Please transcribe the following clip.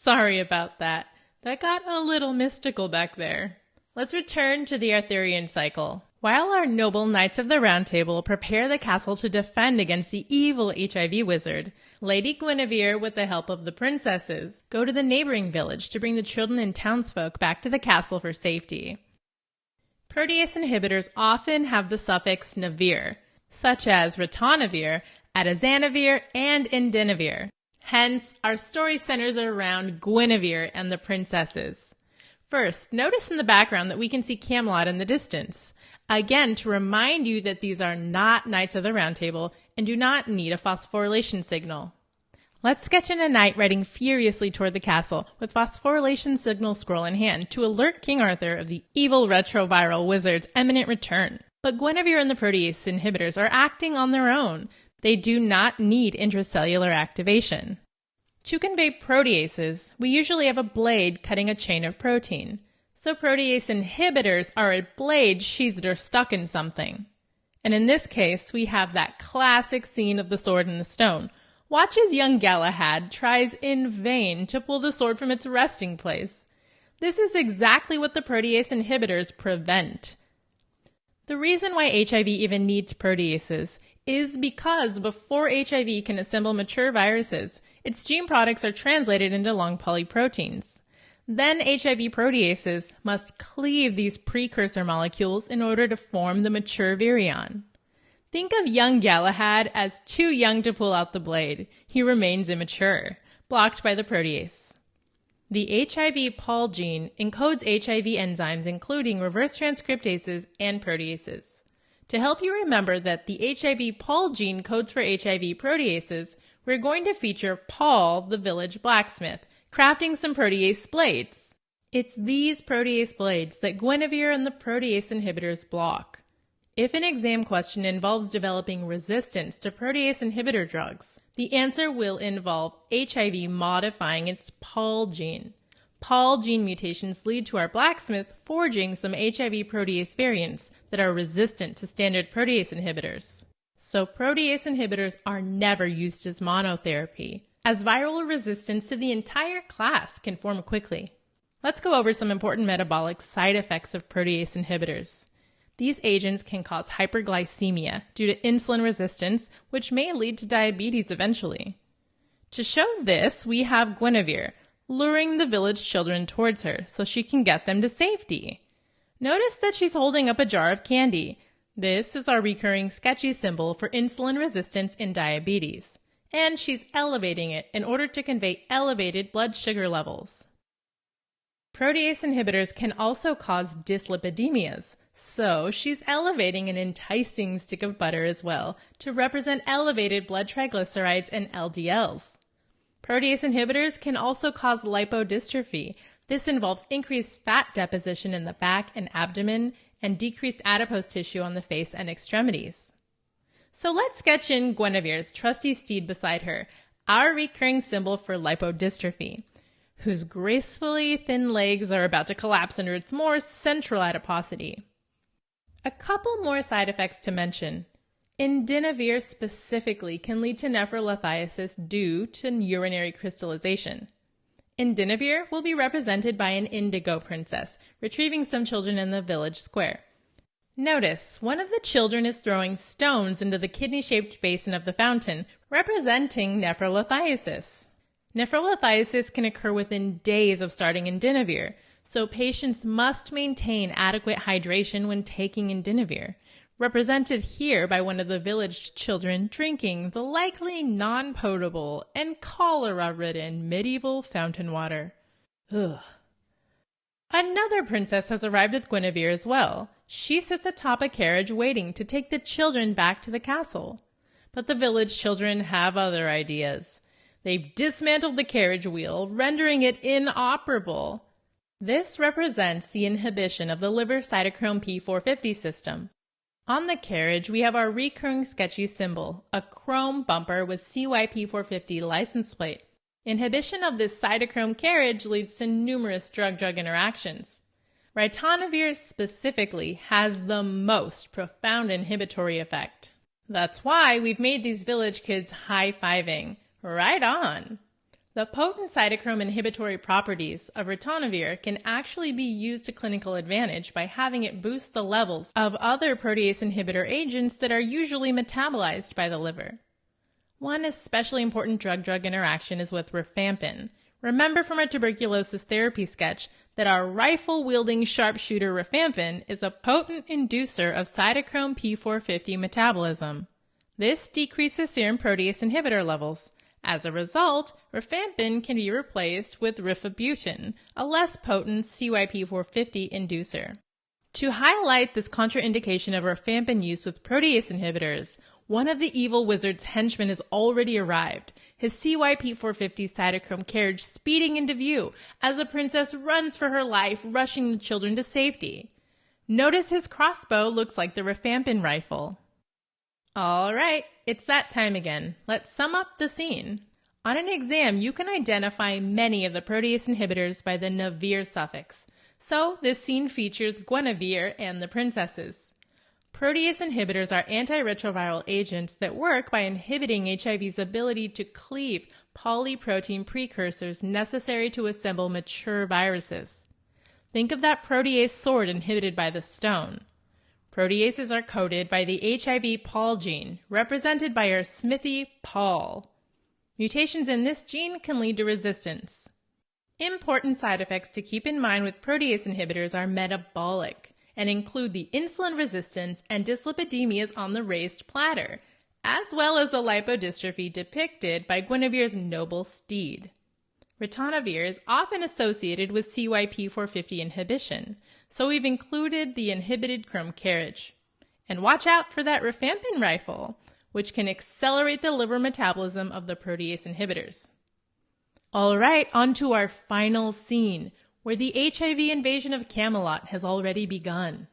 Sorry about that. That got a little mystical back there. Let's return to the Arthurian cycle. While our noble Knights of the Round Table prepare the castle to defend against the evil HIV wizard, Lady Guinevere, with the help of the princesses, go to the neighboring village to bring the children and townsfolk back to the castle for safety. Protease inhibitors often have the suffix -navir, such as ritonavir, atazanavir, and indinavir. Hence, our story centers around Guinevere and the princesses. First, notice in the background that we can see Camelot in the distance. Again, to remind you that these are not Knights of the Round Table and do not need a phosphorylation signal. Let's sketch in a knight riding furiously toward the castle with phosphorylation signal scroll in hand to alert King Arthur of the evil retroviral wizard's imminent return. But Guinevere and the protease inhibitors are acting on their own. They do not need intracellular activation. To convey proteases, we usually have a blade cutting a chain of protein. So protease inhibitors are a blade sheathed or stuck in something. And in this case, we have that classic scene of the sword and the stone. Watch as young Galahad tries in vain to pull the sword from its resting place. This is exactly what the protease inhibitors prevent. The reason why HIV even needs proteases is because before HIV can assemble mature viruses, its gene products are translated into long polyproteins. Then HIV proteases must cleave these precursor molecules in order to form the mature virion. Think of young Galahad as too young to pull out the blade. He remains immature, blocked by the protease. The HIV Pol gene encodes HIV enzymes including reverse transcriptases and proteases. To help you remember that the HIV Pol gene codes for HIV proteases, we're going to feature Paul, the village blacksmith, crafting some protease blades. It's these protease blades that Guinevere and the protease inhibitors block. If an exam question involves developing resistance to protease inhibitor drugs, the answer will involve HIV modifying its Pol gene. Pol gene mutations lead to our blacksmith forging some HIV protease variants that are resistant to standard protease inhibitors. So protease inhibitors are never used as monotherapy, as viral resistance to the entire class can form quickly. Let's go over some important metabolic side effects of protease inhibitors. These agents can cause hyperglycemia due to insulin resistance, which may lead to diabetes eventually. To show this, we have Guinevere luring the village children towards her so she can get them to safety. Notice that she's holding up a jar of candy. This is our recurring sketchy symbol for insulin resistance in diabetes. And she's elevating it in order to convey elevated blood sugar levels. Protease inhibitors can also cause dyslipidemias, so she's elevating an enticing stick of butter as well to represent elevated blood triglycerides and LDLs. Protease inhibitors can also cause lipodystrophy. This involves increased fat deposition in the back and abdomen and decreased adipose tissue on the face and extremities. So let's sketch in Guinevere's trusty steed beside her, our recurring symbol for lipodystrophy, whose gracefully thin legs are about to collapse under its more central adiposity. A couple more side effects to mention. Indinavir specifically can lead to nephrolithiasis due to urinary crystallization. Indinavir will be represented by an indigo princess, retrieving some children in the village square. Notice, one of the children is throwing stones into the kidney-shaped basin of the fountain, representing nephrolithiasis. Nephrolithiasis can occur within days of starting Indinavir, so patients must maintain adequate hydration when taking Indinavir, represented here by one of the village children drinking the likely non-potable and cholera-ridden medieval fountain water. Ugh. Another princess has arrived with Guinevere as well. She sits atop a carriage waiting to take the children back to the castle. But the village children have other ideas. They've dismantled the carriage wheel, rendering it inoperable. This represents the inhibition of the liver cytochrome P450 system. On the carriage, we have our recurring sketchy symbol, a chrome bumper with CYP450 license plate. Inhibition of this cytochrome carriage leads to numerous drug-drug interactions. Ritonavir specifically has the most profound inhibitory effect. That's why we've made these village kids high-fiving. Right on! The potent cytochrome inhibitory properties of ritonavir can actually be used to clinical advantage by having it boost the levels of other protease inhibitor agents that are usually metabolized by the liver. One especially important drug-drug interaction is with rifampin. Remember from our tuberculosis therapy sketch that our rifle-wielding sharpshooter rifampin is a potent inducer of cytochrome P450 metabolism. This decreases serum protease inhibitor levels. As a result, rifampin can be replaced with rifabutin, a less potent CYP450 inducer. To highlight this contraindication of rifampin use with protease inhibitors, one of the evil wizard's henchmen has already arrived, his CYP450 cytochrome carriage speeding into view as the princess runs for her life, rushing the children to safety. Notice his crossbow looks like the rifampin rifle. All right, it's that time again. Let's sum up the scene. On an exam, you can identify many of the protease inhibitors by the navir suffix. So this scene features Guinevere and the princesses. Protease inhibitors are antiretroviral agents that work by inhibiting HIV's ability to cleave polyprotein precursors necessary to assemble mature viruses. Think of that protease sword inhibited by the stone. Proteases are coded by the HIV Pol gene, represented by our Smithy Pol. Mutations in this gene can lead to resistance. Important side effects to keep in mind with protease inhibitors are metabolic and include the insulin resistance and dyslipidemias on the raised platter, as well as the lipodystrophy depicted by Guinevere's noble steed. Ritonavir is often associated with CYP450 inhibition, so we've included the inhibited chrome carriage. And watch out for that rifampin rifle, which can accelerate the liver metabolism of the protease inhibitors. All right, on to our final scene, where the HIV invasion of Camelot has already begun.